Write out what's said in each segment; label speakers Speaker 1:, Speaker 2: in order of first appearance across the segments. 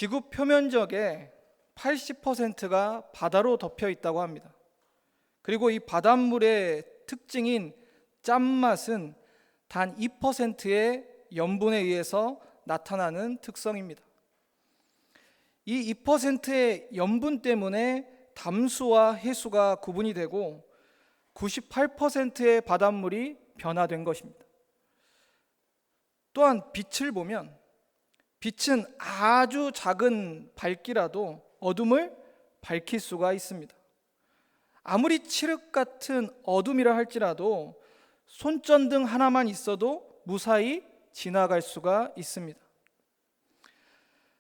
Speaker 1: 지구 표면적의 80%가 바다로 덮여 있다고 합니다. 그리고 이 바닷물의 특징인 짠맛은 단 2%의 염분에 의해서 나타나는 특성입니다. 이 2%의 염분 때문에 담수와 해수가 구분이 되고 98%의 바닷물이 변화된 것입니다. 또한 빛을 보면 빛은 아주 작은 밝기라도 어둠을 밝힐 수가 있습니다. 아무리 칠흑 같은 어둠이라 할지라도 손전등 하나만 있어도 무사히 지나갈 수가 있습니다.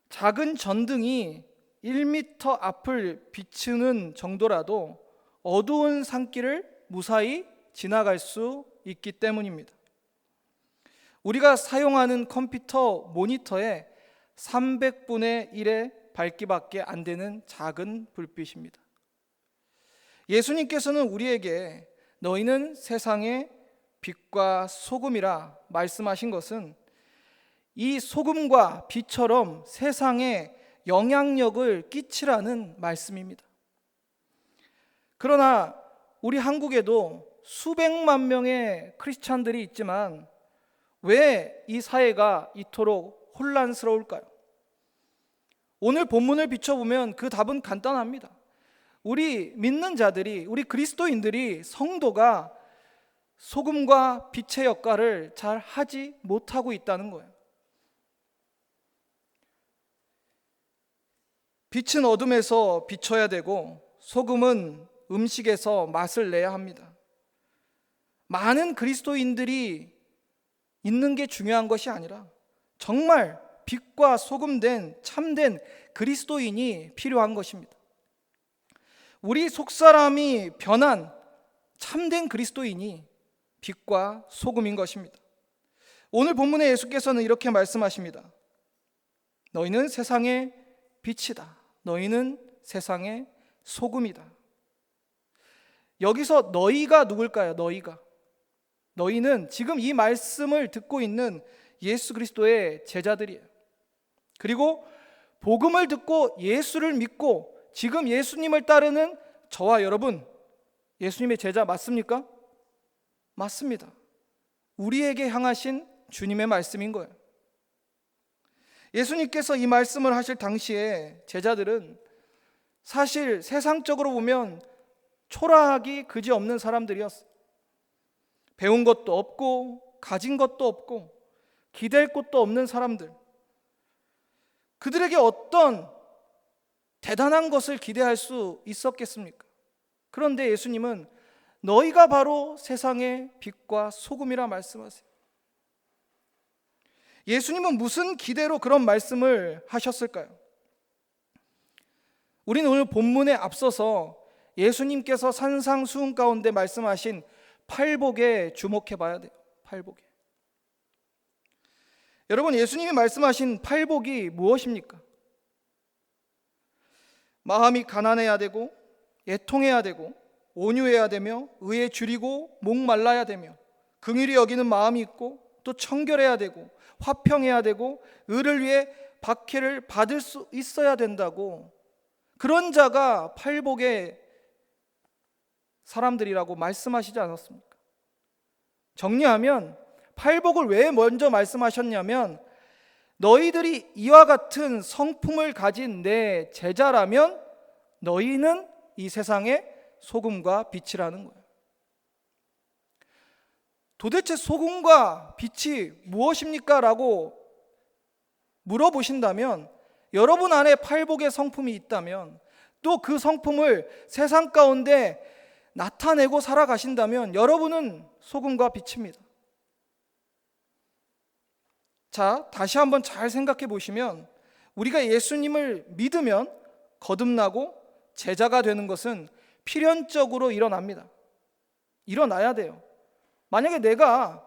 Speaker 1: 작은 전등이 1m 앞을 비추는 정도라도 어두운 산길을 무사히 지나갈 수 있기 때문입니다. 우리가 사용하는 컴퓨터 모니터의 300분의 1의 밝기밖에 안 되는 작은 불빛입니다. 예수님께서는 우리에게 너희는 세상의 빛과 소금이라 말씀하신 것은 이 소금과 빛처럼 세상에 영향력을 끼치라는 말씀입니다. 그러나 우리 한국에도 수백만 명의 크리스찬들이 있지만 왜 이 사회가 이토록 혼란스러울까요? 오늘 본문을 비춰보면 그 답은 간단합니다. 우리 믿는 자들이, 우리 그리스도인들이, 성도가 소금과 빛의 역할을 잘 하지 못하고 있다는 거예요. 빛은 어둠에서 비춰야 되고 소금은 음식에서 맛을 내야 합니다. 많은 그리스도인들이 있는 게 중요한 것이 아니라 정말 빛과 소금된 참된 그리스도인이 필요한 것입니다. 우리 속사람이 변한 참된 그리스도인이 빛과 소금인 것입니다. 오늘 본문에 예수께서는 이렇게 말씀하십니다. 너희는 세상의 빛이다. 너희는 세상의 소금이다. 여기서 너희가 누굴까요? 너희는 지금 이 말씀을 듣고 있는 예수 그리스도의 제자들이에요. 그리고 복음을 듣고 예수를 믿고 지금 예수님을 따르는 저와 여러분, 예수님의 제자 맞습니까? 맞습니다. 우리에게 향하신 주님의 말씀인 거예요. 예수님께서 이 말씀을 하실 당시에 제자들은 사실 세상적으로 보면 초라하기 그지없는 사람들이었어요. 배운 것도 없고 가진 것도 없고 기댈 곳도 없는 사람들, 그들에게 어떤 대단한 것을 기대할 수 있었겠습니까? 그런데 예수님은 너희가 바로 세상의 빛과 소금이라 말씀하세요. 예수님은 무슨 기대로 그런 말씀을 하셨을까요? 우리는 오늘 본문에 앞서서 예수님께서 산상수훈 가운데 말씀하신 팔복에 주목해 봐야 돼요. 팔복에. 여러분, 예수님이 말씀하신 팔복이 무엇입니까? 마음이 가난해야 되고 애통해야 되고 온유해야 되며 의에 줄이고 목말라야 되며 긍휼히 여기는 마음이 있고 또 청결해야 되고 화평해야 되고 의를 위해 박해를 받을 수 있어야 된다고, 그런 자가 팔복의 사람들이라고 말씀하시지 않았습니까? 정리하면 팔복을 왜 먼저 말씀하셨냐면 너희들이 이와 같은 성품을 가진 내 제자라면 너희는 이 세상의 소금과 빛이라는 거예요. 도대체 소금과 빛이 무엇입니까? 라고 물어보신다면, 여러분 안에 팔복의 성품이 있다면, 또 그 성품을 세상 가운데 나타내고 살아가신다면 여러분은 소금과 빛입니다. 자, 다시 한번 잘 생각해 보시면 우리가 예수님을 믿으면 거듭나고 제자가 되는 것은 필연적으로 일어납니다. 일어나야 돼요. 만약에 내가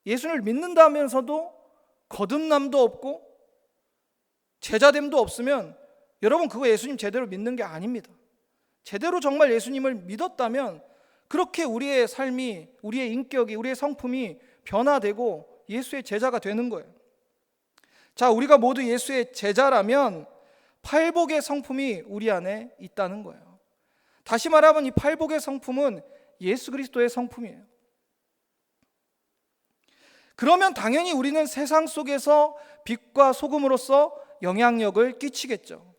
Speaker 1: 예수를 믿는다면서도 거듭남도 없고 제자됨도 없으면 여러분, 그거 예수님 제대로 믿는 게 아닙니다. 제대로 정말 예수님을 믿었다면 그렇게 우리의 삶이, 우리의 인격이, 우리의 성품이 변화되고 예수의 제자가 되는 거예요. 자, 우리가 모두 예수의 제자라면 팔복의 성품이 우리 안에 있다는 거예요. 다시 말하면 이 팔복의 성품은 예수 그리스도의 성품이에요. 그러면 당연히 우리는 세상 속에서 빛과 소금으로서 영향력을 끼치겠죠.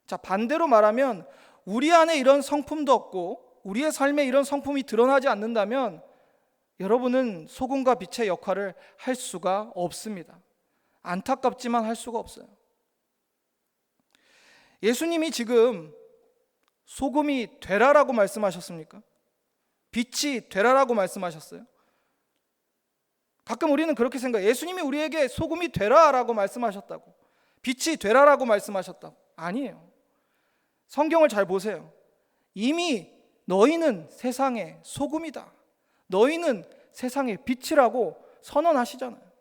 Speaker 1: 자, 반대로 말하면 우리 안에 이런 성품도 없고 우리의 삶에 이런 성품이 드러나지 않는다면 여러분은 소금과 빛의 역할을 할 수가 없습니다. 안타깝지만 할 수가 없어요. 예수님이 지금 소금이 되라라고 말씀하셨습니까? 빛이 되라라고 말씀하셨어요? 가끔 우리는 그렇게 생각해요. 예수님이 우리에게 소금이 되라라고 말씀하셨다고, 빛이 되라라고 말씀하셨다고. 아니에요. 성경을 잘 보세요. 이미 너희는 세상의 소금이다, 너희는 세상의 빛이라고 선언하시잖아요.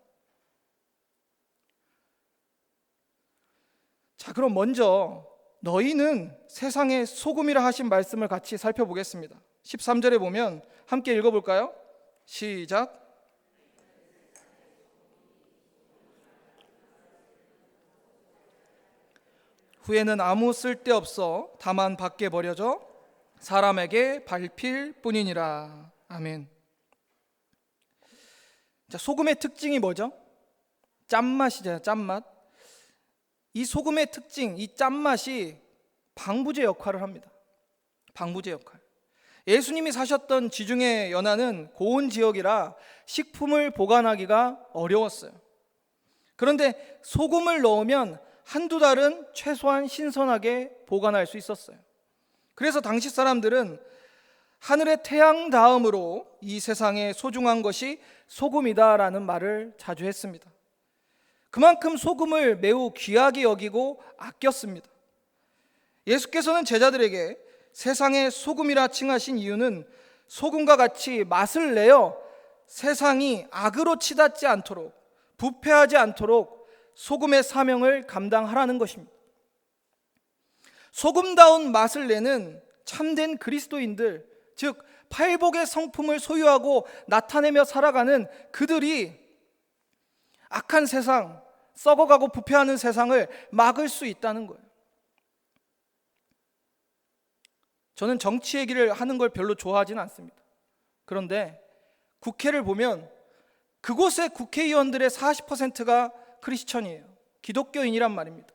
Speaker 1: 자, 그럼 먼저 너희는 세상의 소금이라 하신 말씀을 같이 살펴보겠습니다. 13절에 보면 함께 읽어볼까요? 시작. 후에는 아무 쓸데없어 다만 밖에 버려져 사람에게 밟힐 뿐이니라. 아멘. 자, 소금의 특징이 뭐죠? 짠맛이잖아요. 짠맛. 이 소금의 특징, 이 짠맛이 방부제 역할을 합니다. 방부제 역할. 예수님이 사셨던 지중해 연안은 고온 지역이라 식품을 보관하기가 어려웠어요. 그런데 소금을 넣으면 한두 달은 최소한 신선하게 보관할 수 있었어요. 그래서 당시 사람들은 하늘의 태양 다음으로 이 세상에 소중한 것이 소금이다라는 말을 자주 했습니다. 그만큼 소금을 매우 귀하게 여기고 아꼈습니다. 예수께서는 제자들에게 세상의 소금이라 칭하신 이유는 소금과 같이 맛을 내어 세상이 악으로 치닫지 않도록, 부패하지 않도록 소금의 사명을 감당하라는 것입니다. 소금다운 맛을 내는 참된 그리스도인들, 즉 팔복의 성품을 소유하고 나타내며 살아가는 그들이 악한 세상, 썩어가고 부패하는 세상을 막을 수 있다는 거예요. 저는 정치 얘기를 하는 걸 별로 좋아하지는 않습니다. 그런데 국회를 보면 그곳의 국회의원들의 40%가 크리스천이에요. 기독교인이란 말입니다.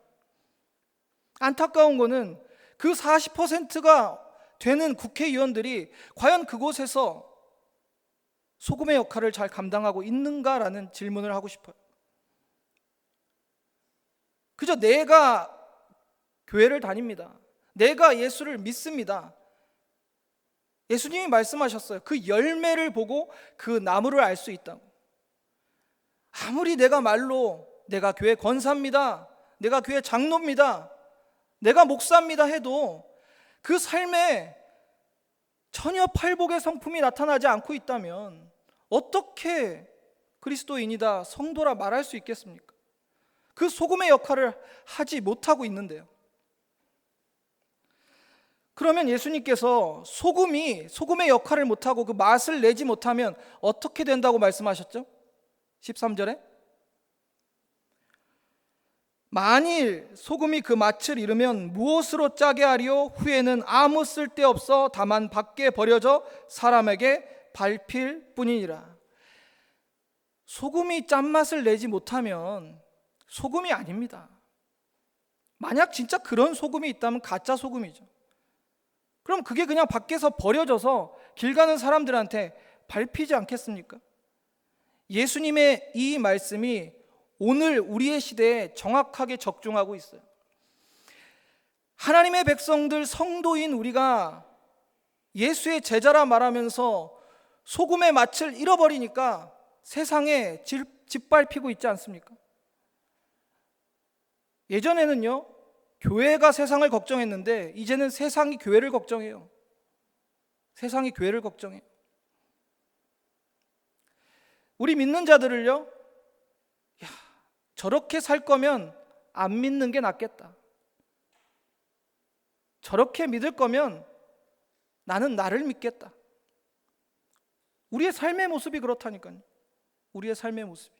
Speaker 1: 안타까운 거는 그 40%가 되는 국회의원들이 과연 그곳에서 소금의 역할을 잘 감당하고 있는가라는 질문을 하고 싶어요. 그저 내가 교회를 다닙니다, 내가 예수를 믿습니다, 예수님이 말씀하셨어요. 그 열매를 보고 그 나무를 알 수 있다고. 아무리 내가 말로 내가 교회 권사입니다, 내가 교회 장로입니다, 내가 목사입니다 해도 그 삶에 전혀 팔복의 성품이 나타나지 않고 있다면 어떻게 그리스도인이다, 성도라 말할 수 있겠습니까? 그 소금의 역할을 하지 못하고 있는데요. 그러면 예수님께서 소금의 역할을 못하고 그 맛을 내지 못하면 어떻게 된다고 말씀하셨죠? 13절에 만일 소금이 그 맛을 잃으면 무엇으로 짜게 하리요? 후에는 아무 쓸데없어 다만 밖에 버려져 사람에게 밟힐 뿐이니라. 소금이 짠맛을 내지 못하면 소금이 아닙니다. 만약 진짜 그런 소금이 있다면 가짜 소금이죠. 그럼 그게 그냥 밖에서 버려져서 길 가는 사람들한테 밟히지 않겠습니까? 예수님의 이 말씀이 오늘 우리의 시대에 정확하게 적중하고 있어요. 하나님의 백성들, 성도인 우리가 예수의 제자라 말하면서 소금의 맛을 잃어버리니까 세상에 짓밟히고 있지 않습니까? 예전에는요, 교회가 세상을 걱정했는데 이제는 세상이 교회를 걱정해요. 세상이 교회를 걱정해요. 우리 믿는 자들을요, 저렇게 살 거면 안 믿는 게 낫겠다, 저렇게 믿을 거면 나는 나를 믿겠다. 우리의 삶의 모습이 그렇다니까요. 우리의 삶의 모습이.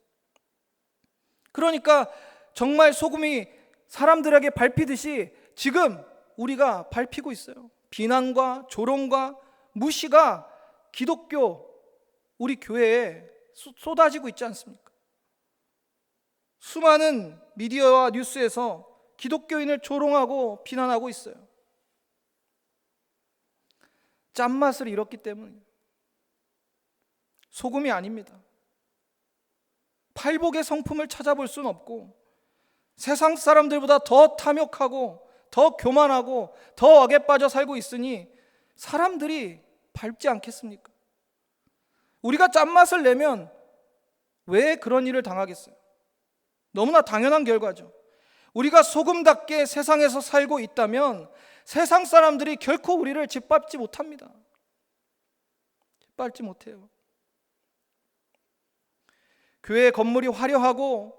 Speaker 1: 그러니까 정말 소금이 사람들에게 밟히듯이 지금 우리가 밟히고 있어요. 비난과 조롱과 무시가 기독교 우리 교회에 쏟아지고 있지 않습니까? 수많은 미디어와 뉴스에서 기독교인을 조롱하고 비난하고 있어요. 짠맛을 잃었기 때문이에요. 소금이 아닙니다. 팔복의 성품을 찾아볼 수는 없고 세상 사람들보다 더 탐욕하고 더 교만하고 더 억에 빠져 살고 있으니 사람들이 밟지 않겠습니까? 우리가 짠맛을 내면 왜 그런 일을 당하겠어요? 너무나 당연한 결과죠. 우리가 소금답게 세상에서 살고 있다면 세상 사람들이 결코 우리를 짓밟지 못합니다. 짓밟지 못해요. 교회 건물이 화려하고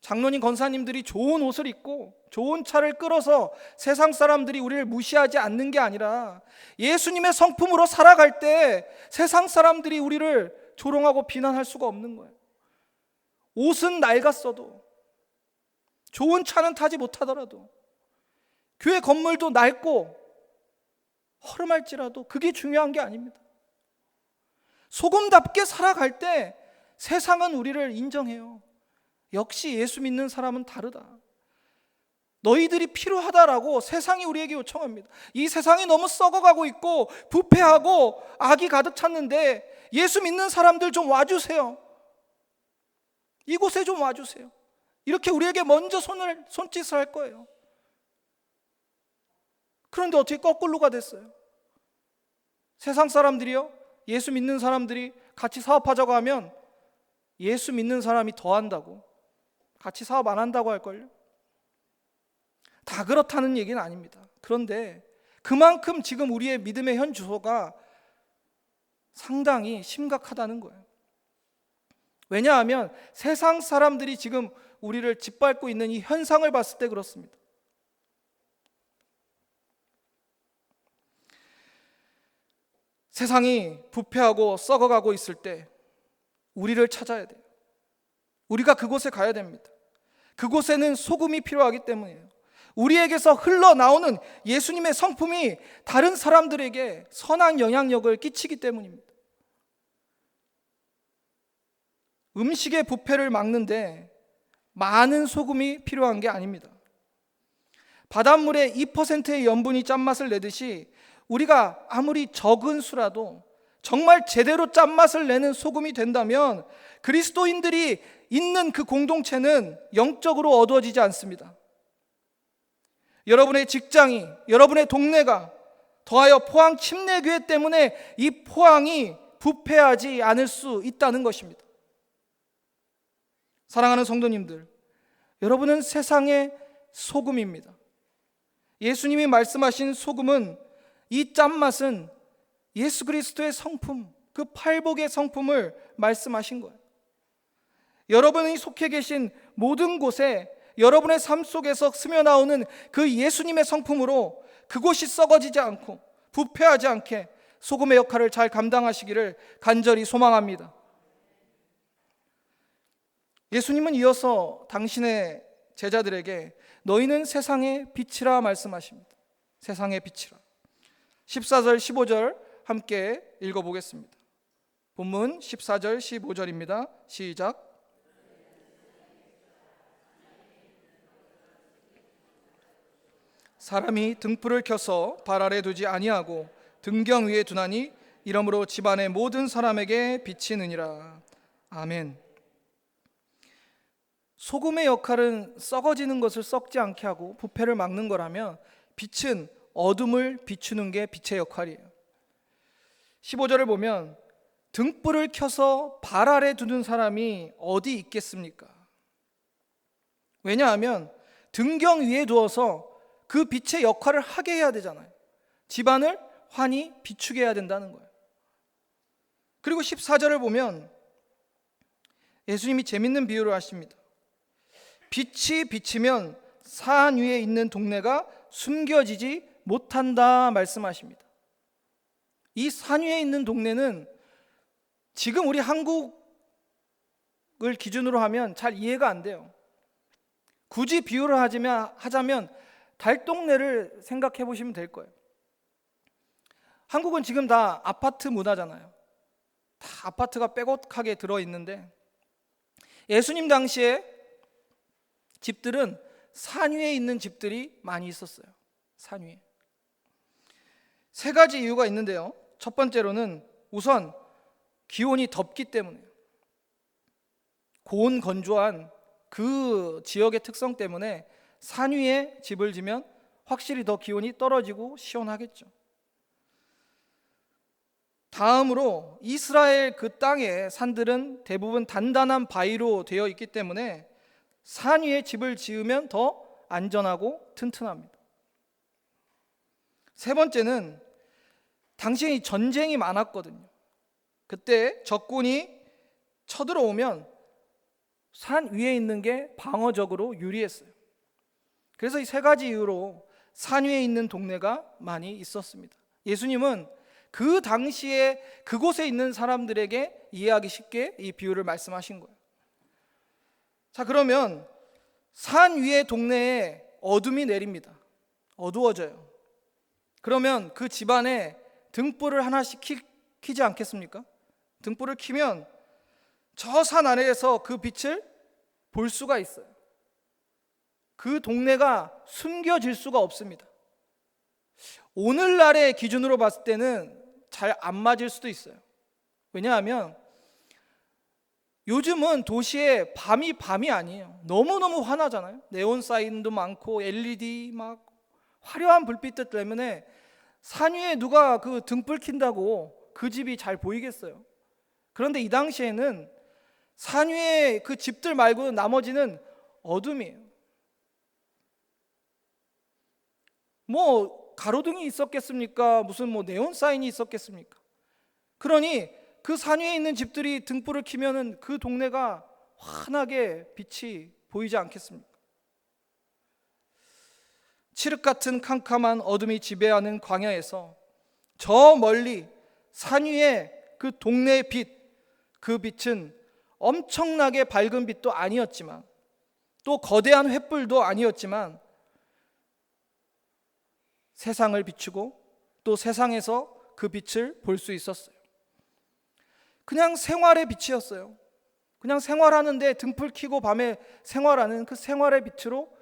Speaker 1: 장로님 권사님들이 좋은 옷을 입고 좋은 차를 끌어서 세상 사람들이 우리를 무시하지 않는 게 아니라 예수님의 성품으로 살아갈 때 세상 사람들이 우리를 조롱하고 비난할 수가 없는 거예요. 옷은 낡았어도, 좋은 차는 타지 못하더라도, 교회 건물도 낡고 허름할지라도 그게 중요한 게 아닙니다. 소금답게 살아갈 때 세상은 우리를 인정해요. 역시 예수 믿는 사람은 다르다. 너희들이 필요하다라고 세상이 우리에게 요청합니다. 이 세상이 너무 썩어가고 있고 부패하고 악이 가득 찼는데 예수 믿는 사람들 좀 와주세요. 이곳에 좀 와주세요. 이렇게 우리에게 먼저 손짓을 할 거예요. 그런데 어떻게 거꾸로가 됐어요? 세상 사람들이요, 예수 믿는 사람들이 같이 사업하자고 하면 예수 믿는 사람이 더 한다고, 같이 사업 안 한다고 할걸요? 다 그렇다는 얘기는 아닙니다. 그런데 그만큼 지금 우리의 믿음의 현 주소가 상당히 심각하다는 거예요. 왜냐하면 세상 사람들이 지금 우리를 짓밟고 있는 이 현상을 봤을 때 그렇습니다. 세상이 부패하고 썩어가고 있을 때 우리를 찾아야 돼요. 우리가 그곳에 가야 됩니다. 그곳에는 소금이 필요하기 때문이에요. 우리에게서 흘러나오는 예수님의 성품이 다른 사람들에게 선한 영향력을 끼치기 때문입니다. 음식의 부패를 막는데 많은 소금이 필요한 게 아닙니다. 바닷물에 2%의 염분이 짠맛을 내듯이 우리가 아무리 적은 수라도 정말 제대로 짠맛을 내는 소금이 된다면 그리스도인들이 있는 그 공동체는 영적으로 어두워지지 않습니다. 여러분의 직장이, 여러분의 동네가, 더하여 포항 침례교회 때문에 이 포항이 부패하지 않을 수 있다는 것입니다. 사랑하는 성도님들, 여러분은 세상의 소금입니다. 예수님이 말씀하신 소금은, 이 짠맛은 예수 그리스도의 성품, 그 팔복의 성품을 말씀하신 거예요. 여러분이 속해 계신 모든 곳에 여러분의 삶 속에서 스며나오는 그 예수님의 성품으로 그곳이 썩어지지 않고 부패하지 않게 소금의 역할을 잘 감당하시기를 간절히 소망합니다. 예수님은 이어서 당신의 제자들에게 너희는 세상의 빛이라 말씀하십니다. 세상의 빛이라. 14절 15절 함께 읽어보겠습니다. 본문 14절 15절입니다. 시작. 사람이 등불을 켜서 발 아래 두지 아니하고 등경 위에 두나니 이러므로 집안의 모든 사람에게 비치느니라. 아멘. 소금의 역할은 썩어지는 것을 썩지 않게 하고 부패를 막는 거라면 빛은 어둠을 비추는 게 빛의 역할이에요. 15절을 보면 등불을 켜서 발 아래 두는 사람이 어디 있겠습니까? 왜냐하면 등경 위에 두어서 그 빛의 역할을 하게 해야 되잖아요. 집안을 환히 비추게 해야 된다는 거예요. 그리고 14절을 보면 예수님이 재밌는 비유를 하십니다. 빛이 비치면 산 위에 있는 동네가 숨겨지지 못한다 말씀하십니다. 이 산 위에 있는 동네는 지금 우리 한국을 기준으로 하면 잘 이해가 안 돼요. 굳이 비유를 하자면 달동네를 생각해 보시면 될 거예요. 한국은 지금 다 아파트 문화잖아요. 다 아파트가 빼곡하게 들어있는데, 예수님 당시에 집들은 산 위에 있는 집들이 많이 있었어요. 산 위에. 세 가지 이유가 있는데요. 첫 번째로는 우선 기온이 덥기 때문에, 고온 건조한 그 지역의 특성 때문에 산 위에 집을 지면 확실히 더 기온이 떨어지고 시원하겠죠. 다음으로 이스라엘 그 땅의 산들은 대부분 단단한 바위로 되어 있기 때문에 산 위에 집을 지으면 더 안전하고 튼튼합니다. 세 번째는 당시에 전쟁이 많았거든요. 그때 적군이 쳐들어오면 산 위에 있는 게 방어적으로 유리했어요. 그래서 이 세 가지 이유로 산 위에 있는 동네가 많이 있었습니다. 예수님은 그 당시에 그곳에 있는 사람들에게 이해하기 쉽게 이 비유를 말씀하신 거예요. 자, 그러면 산 위의 동네에 어둠이 내립니다. 어두워져요. 그러면 그 집안에 등불을 하나씩 켜지 않겠습니까? 등불을 켜면 저 산 아래에서 그 빛을 볼 수가 있어요. 그 동네가 숨겨질 수가 없습니다. 오늘날의 기준으로 봤을 때는 잘 안 맞을 수도 있어요. 왜냐하면 요즘은 도시에 밤이 아니에요. 너무너무 환하잖아요. 네온 사인도 많고 LED 막 화려한 불빛들 때문에 산 위에 누가 그 등불 킨다고 그 집이 잘 보이겠어요. 그런데 이 당시에는 산 위에 그 집들 말고 나머지는 어둠이에요. 뭐 가로등이 있었겠습니까? 무슨 뭐 네온 사인이 있었겠습니까? 그러니 그 산 위에 있는 집들이 등불을 켜면은 그 동네가 환하게 빛이 보이지 않겠습니까? 칠흑 같은 캄캄한 어둠이 지배하는 광야에서 저 멀리 산 위에 그 동네의 빛, 그 빛은 엄청나게 밝은 빛도 아니었지만, 또 거대한 횃불도 아니었지만 세상을 비추고 또 세상에서 그 빛을 볼 수 있었어요. 그냥 생활의 빛이었어요. 그냥 생활하는데 등불 켜고 밤에 생활하는 그 생활의 빛으로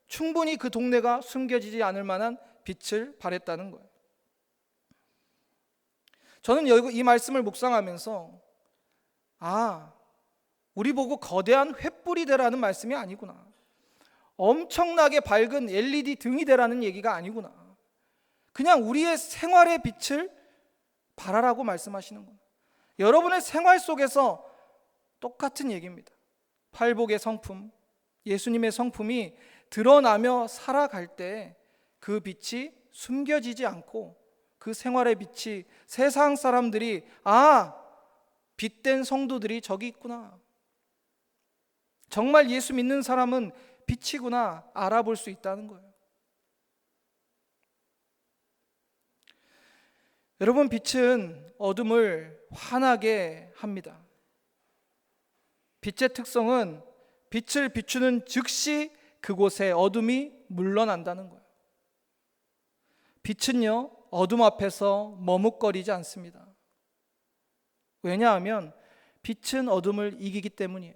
Speaker 1: 충분히 그 동네가 숨겨지지 않을 만한 빛을 발했다는 거예요. 저는 이 말씀을 묵상하면서 우리 보고 거대한 횃불이 되라는 말씀이 아니구나, 엄청나게 밝은 LED 등이 되라는 얘기가 아니구나, 그냥 우리의 생활의 빛을 발하라고 말씀하시는 거예요. 여러분의 생활 속에서 똑같은 얘기입니다. 팔복의 성품, 예수님의 성품이 드러나며 살아갈 때 그 빛이 숨겨지지 않고 그 생활의 빛이 세상 사람들이 빛된 성도들이 저기 있구나, 정말 예수 믿는 사람은 빛이구나 알아볼 수 있다는 거예요. 여러분, 빛은 어둠을 환하게 합니다. 빛의 특성은 빛을 비추는 즉시 그곳에 어둠이 물러난다는 거예요. 빛은요, 어둠 앞에서 머뭇거리지 않습니다. 왜냐하면 빛은 어둠을 이기기 때문이에요.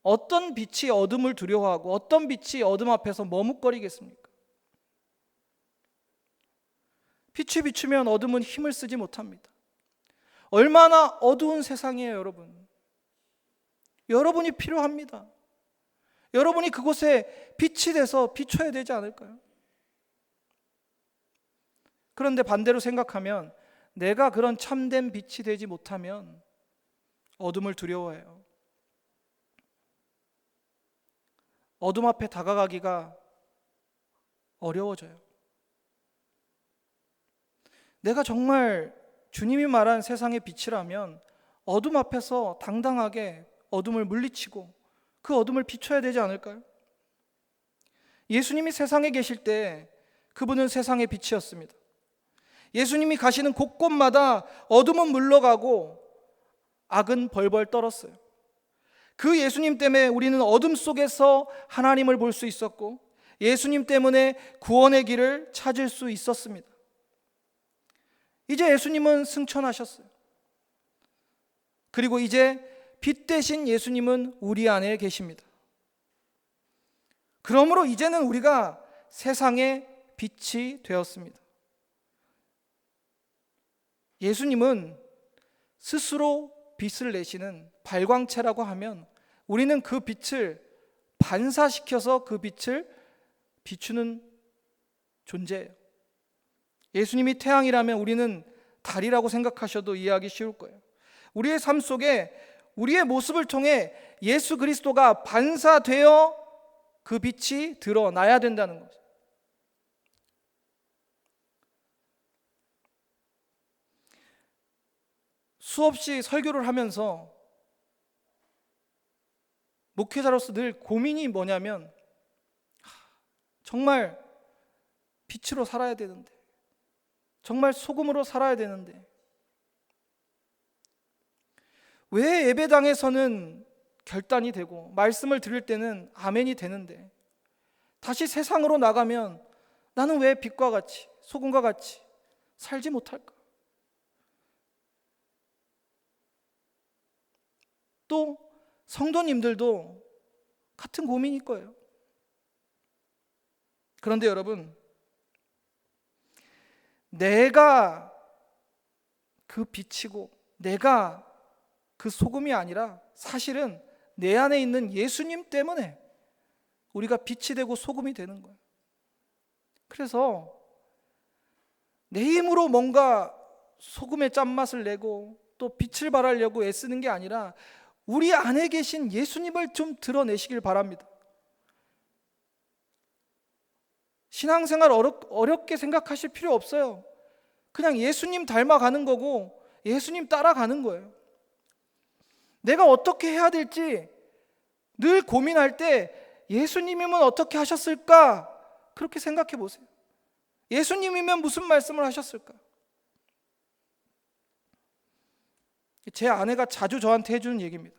Speaker 1: 어떤 빛이 어둠을 두려워하고 어떤 빛이 어둠 앞에서 머뭇거리겠습니까? 빛이 비추면 어둠은 힘을 쓰지 못합니다. 얼마나 어두운 세상이에요, 여러분. 여러분이 필요합니다. 여러분이 그곳에 빛이 돼서 비춰야 되지 않을까요? 그런데 반대로 생각하면 내가 그런 참된 빛이 되지 못하면 어둠을 두려워해요. 어둠 앞에 다가가기가 어려워져요. 내가 정말 주님이 말한 세상의 빛이라면 어둠 앞에서 당당하게 어둠을 물리치고 그 어둠을 비춰야 되지 않을까요? 예수님이 세상에 계실 때 그분은 세상의 빛이었습니다. 예수님이 가시는 곳곳마다 어둠은 물러가고 악은 벌벌 떨었어요. 그 예수님 때문에 우리는 어둠 속에서 하나님을 볼 수 있었고, 예수님 때문에 구원의 길을 찾을 수 있었습니다. 이제 예수님은 승천하셨어요. 그리고 이제 빛 대신 예수님은 우리 안에 계십니다. 그러므로 이제는 우리가 세상의 빛이 되었습니다. 예수님은 스스로 빛을 내시는 발광체라고 하면 우리는 그 빛을 반사시켜서 그 빛을 비추는 존재예요. 예수님이 태양이라면 우리는 달이라고 생각하셔도 이해하기 쉬울 거예요. 우리의 삶 속에 우리의 모습을 통해 예수 그리스도가 반사되어 그 빛이 드러나야 된다는 거죠. 수없이 설교를 하면서 목회자로서 늘 고민이 뭐냐면, 정말 빛으로 살아야 되는데, 정말 소금으로 살아야 되는데, 왜 예배당에서는 결단이 되고 말씀을 들을 때는 아멘이 되는데 다시 세상으로 나가면 나는 왜 빛과 같이 소금과 같이 살지 못할까? 또 성도님들도 같은 고민일 거예요. 그런데 여러분, 내가 그 빛이고 내가 그 소금이 아니라 사실은 내 안에 있는 예수님 때문에 우리가 빛이 되고 소금이 되는 거예요. 그래서 내 힘으로 뭔가 소금의 짠맛을 내고 또 빛을 발하려고 애쓰는 게 아니라 우리 안에 계신 예수님을 좀 드러내시길 바랍니다. 신앙생활 어렵게 생각하실 필요 없어요. 그냥 예수님 닮아가는 거고 예수님 따라가는 거예요. 내가 어떻게 해야 될지 늘 고민할 때 예수님이면 어떻게 하셨을까? 그렇게 생각해 보세요. 예수님이면 무슨 말씀을 하셨을까? 제 아내가 자주 저한테 해주는 얘기입니다.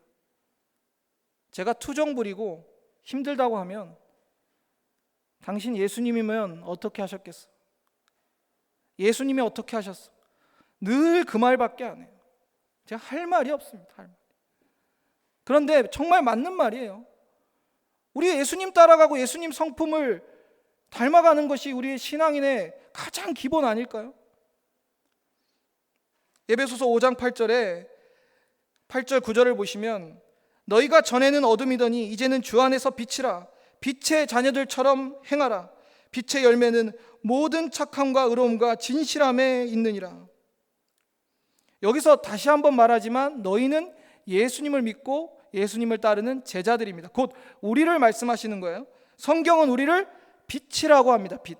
Speaker 1: 제가 투정 부리고 힘들다고 하면 당신 예수님이면 어떻게 하셨겠어? 예수님이 어떻게 하셨어? 늘 그 말밖에 안 해요. 제가 할 말이 없습니다. 할 말. 그런데 정말 맞는 말이에요. 우리 예수님 따라가고 예수님 성품을 닮아가는 것이 우리의 신앙인의 가장 기본 아닐까요? 에베소서 5장 8절 9절을 보시면 너희가 전에는 어둠이더니 이제는 주 안에서 빛이라 빛의 자녀들처럼 행하라 빛의 열매는 모든 착함과 의로움과 진실함에 있느니라. 여기서 다시 한번 말하지만 너희는 예수님을 믿고 예수님을 따르는 제자들입니다. 곧 우리를 말씀하시는 거예요. 성경은 우리를 빛이라고 합니다. 빛.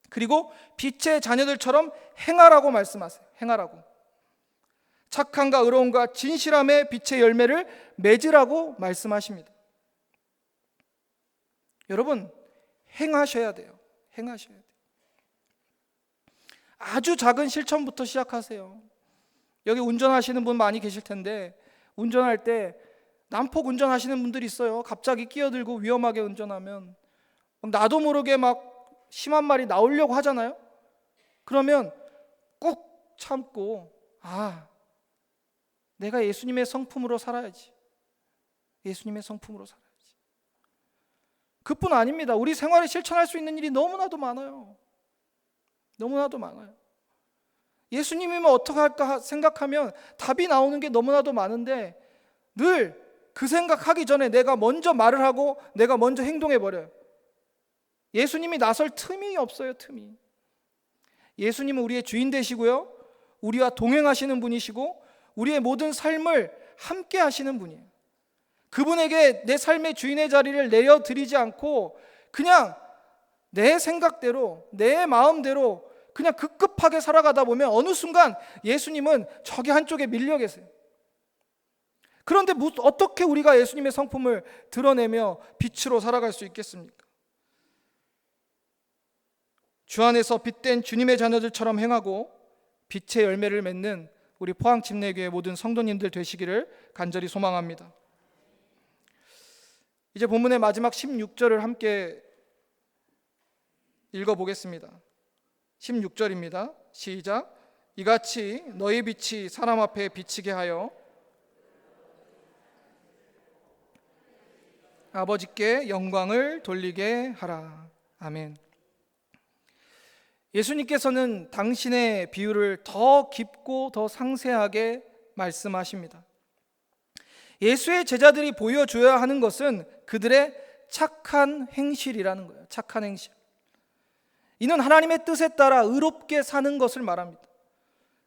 Speaker 1: 그리고 빛의 자녀들처럼 행하라고 말씀하세요. 행하라고. 착함과 의로움과 진실함의 빛의 열매를 맺으라고 말씀하십니다. 여러분, 행하셔야 돼요. 행하셔야 돼요. 아주 작은 실천부터 시작하세요. 여기 운전하시는 분 많이 계실 텐데 운전할 때 난폭 운전하시는 분들이 있어요. 갑자기 끼어들고 위험하게 운전하면 나도 모르게 막 심한 말이 나오려고 하잖아요. 그러면 꾹 참고 내가 예수님의 성품으로 살아야지. 예수님의 성품으로 살아야지. 그뿐 아닙니다. 우리 생활에 실천할 수 있는 일이 너무나도 많아요. 너무나도 많아요. 예수님이면 어떻게 할까 생각하면 답이 나오는 게 너무나도 많은데 늘 그 생각하기 전에 내가 먼저 말을 하고 내가 먼저 행동해버려요. 예수님이 나설 틈이 없어요. 틈이. 예수님은 우리의 주인 되시고요, 우리와 동행하시는 분이시고 우리의 모든 삶을 함께 하시는 분이에요. 그분에게 내 삶의 주인의 자리를 내어드리지 않고 그냥 내 생각대로 내 마음대로 그냥 급급하게 살아가다 보면 어느 순간 예수님은 저기 한쪽에 밀려 계세요. 그런데 어떻게 우리가 예수님의 성품을 드러내며 빛으로 살아갈 수 있겠습니까? 주 안에서 빛된 주님의 자녀들처럼 행하고 빛의 열매를 맺는 우리 포항침례교회 모든 성도님들 되시기를 간절히 소망합니다. 이제 본문의 마지막 16절을 함께 읽어보겠습니다. 16절입니다. 시작. 이같이 너희 빛이 사람 앞에 비치게 하여 아버지께 영광을 돌리게 하라. 아멘. 예수님께서는 당신의 비유를 더 깊고 더 상세하게 말씀하십니다. 예수의 제자들이 보여줘야 하는 것은 그들의 착한 행실이라는 거예요. 착한 행실. 이는 하나님의 뜻에 따라 의롭게 사는 것을 말합니다.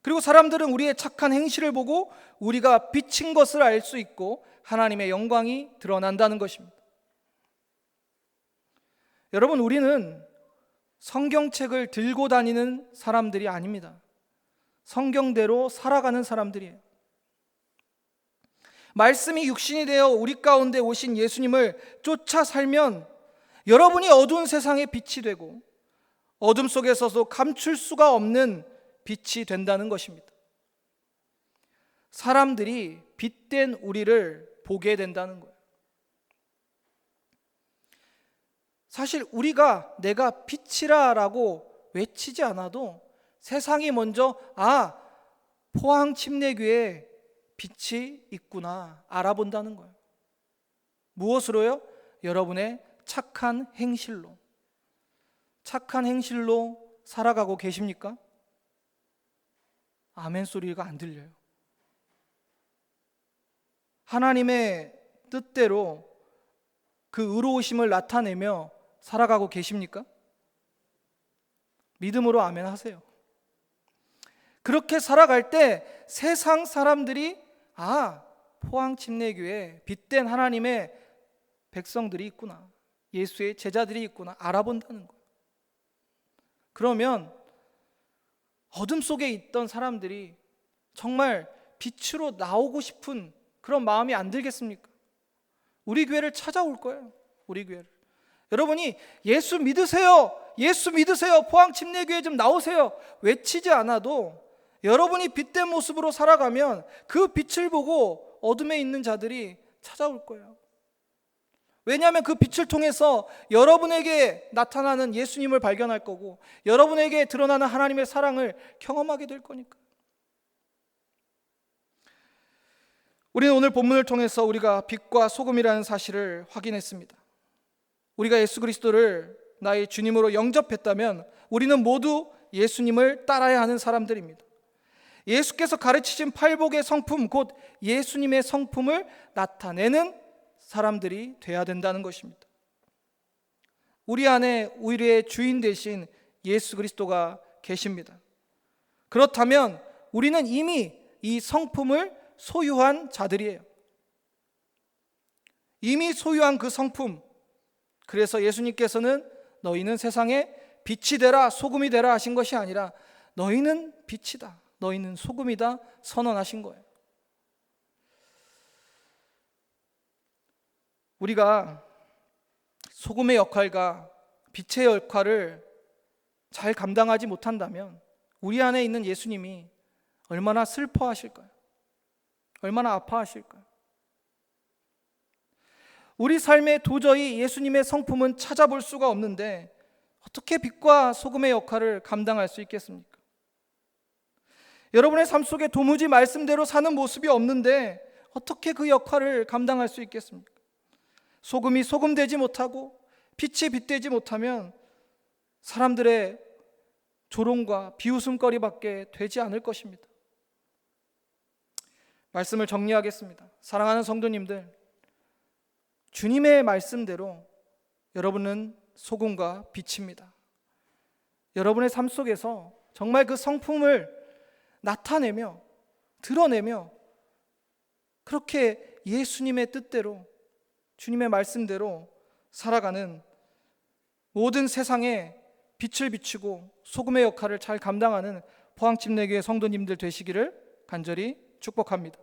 Speaker 1: 그리고 사람들은 우리의 착한 행실을 보고 우리가 비친 것을 알 수 있고 하나님의 영광이 드러난다는 것입니다. 여러분, 우리는 성경책을 들고 다니는 사람들이 아닙니다. 성경대로 살아가는 사람들이에요. 말씀이 육신이 되어 우리 가운데 오신 예수님을 쫓아 살면 여러분이 어두운 세상의 빛이 되고 어둠 속에서도 감출 수가 없는 빛이 된다는 것입니다. 사람들이 빛된 우리를 보게 된다는 거예요. 사실 우리가 내가 빛이라 라고 외치지 않아도 세상이 먼저 포항 침례교회에 빛이 있구나 알아본다는 거예요. 무엇으로요? 여러분의 착한 행실로. 착한 행실로 살아가고 계십니까? 아멘 소리가 안 들려요. 하나님의 뜻대로 그 의로우심을 나타내며 살아가고 계십니까? 믿음으로 아멘 하세요. 그렇게 살아갈 때 세상 사람들이 포항 침례교회에 빛된 하나님의 백성들이 있구나, 예수의 제자들이 있구나 알아본다는 거예요. 그러면 어둠 속에 있던 사람들이 정말 빛으로 나오고 싶은 그런 마음이 안 들겠습니까? 우리 교회를 찾아올 거예요. 우리 교회를. 여러분이 예수 믿으세요, 예수 믿으세요, 포항 침례교회 좀 나오세요 외치지 않아도 여러분이 빛된 모습으로 살아가면 그 빛을 보고 어둠에 있는 자들이 찾아올 거예요. 왜냐하면 그 빛을 통해서 여러분에게 나타나는 예수님을 발견할 거고 여러분에게 드러나는 하나님의 사랑을 경험하게 될 거니까. 우리는 오늘 본문을 통해서 우리가 빛과 소금이라는 사실을 확인했습니다. 우리가 예수 그리스도를 나의 주님으로 영접했다면 우리는 모두 예수님을 따라야 하는 사람들입니다. 예수께서 가르치신 팔복의 성품, 곧 예수님의 성품을 나타내는 사람들이 돼야 된다는 것입니다. 우리 안에 우리의 주인 되신 예수 그리스도가 계십니다. 그렇다면 우리는 이미 이 성품을 소유한 자들이에요. 이미 소유한 그 성품. 그래서 예수님께서는 너희는 세상에 빛이 되라, 소금이 되라 하신 것이 아니라 너희는 빛이다, 너희는 소금이다 선언하신 거예요. 우리가 소금의 역할과 빛의 역할을 잘 감당하지 못한다면 우리 안에 있는 예수님이 얼마나 슬퍼하실까요? 얼마나 아파하실까요? 우리 삶에 도저히 예수님의 성품은 찾아볼 수가 없는데 어떻게 빛과 소금의 역할을 감당할 수 있겠습니까? 여러분의 삶 속에 도무지 말씀대로 사는 모습이 없는데 어떻게 그 역할을 감당할 수 있겠습니까? 소금이 소금되지 못하고 빛이 빛되지 못하면 사람들의 조롱과 비웃음거리밖에 되지 않을 것입니다. 말씀을 정리하겠습니다. 사랑하는 성도님들, 주님의 말씀대로 여러분은 소금과 빛입니다. 여러분의 삶 속에서 정말 그 성품을 나타내며 드러내며 그렇게 예수님의 뜻대로 주님의 말씀대로 살아가는 모든 세상에 빛을 비추고 소금의 역할을 잘 감당하는 포항침례교회 성도님들 되시기를 간절히 축복합니다.